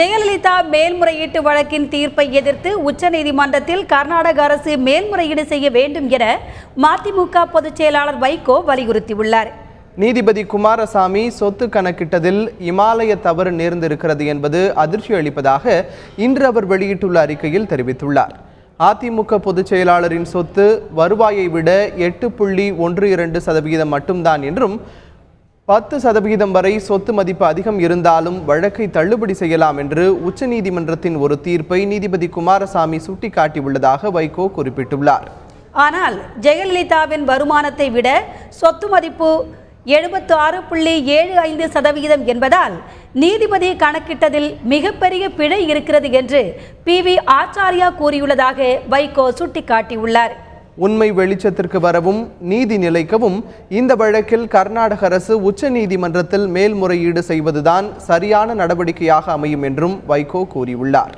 ஜெயலலிதா மேல்முறையீட்டு வழக்கின் தீர்ப்பை எதிர்த்து உச்சநீதிமன்றத்தில் கர்நாடக அரசு மேல்முறையீடு செய்ய வேண்டும் என மதிமுக பொதுச் செயலாளர் வைகோ வலியுறுத்தியுள்ளார். நீதிபதி குமாரசாமி சொத்து கணக்கிட்டதில் இமாலய தவறு நேர்ந்திருக்கிறது என்பது அதிர்ச்சி அளிப்பதாக இன்று அவர் வெளியிட்டுள்ள அறிக்கையில் தெரிவித்துள்ளார். அதிமுக பொதுச் செயலாளரின் சொத்து வருவாயை விட 8.12% மட்டும்தான் என்றும் 10% வரை சொத்து மதிப்பு அதிகம் இருந்தாலும் வழக்கை தள்ளுபடி செய்யலாம் என்று உச்சநீதிமன்றத்தின் ஒரு தீர்ப்பை நீதிபதி குமாரசாமி சுட்டிக்காட்டியுள்ளதாக வைகோ குறிப்பிட்டுள்ளார். ஆனால் ஜெயலலிதாவின் வருமானத்தை விட சொத்து மதிப்பு 76.75% என்பதால் நீதிபதி கணக்கிட்டதில் மிகப்பெரிய பிழை இருக்கிறது என்று PV ஆச்சாரியா கூறியுள்ளதாக வைகோ சுட்டிக்காட்டியுள்ளார். உண்மை வெளிச்சத்திற்கு வரவும் நீதி நிலைக்கவும் இந்த வழக்கில் கர்நாடக அரசு உச்ச நீதிமன்றத்தில் மேல்முறையீடு செய்வதுதான் சரியான நடவடிக்கையாக அமையும் என்றும் வைகோ கூறியுள்ளார்.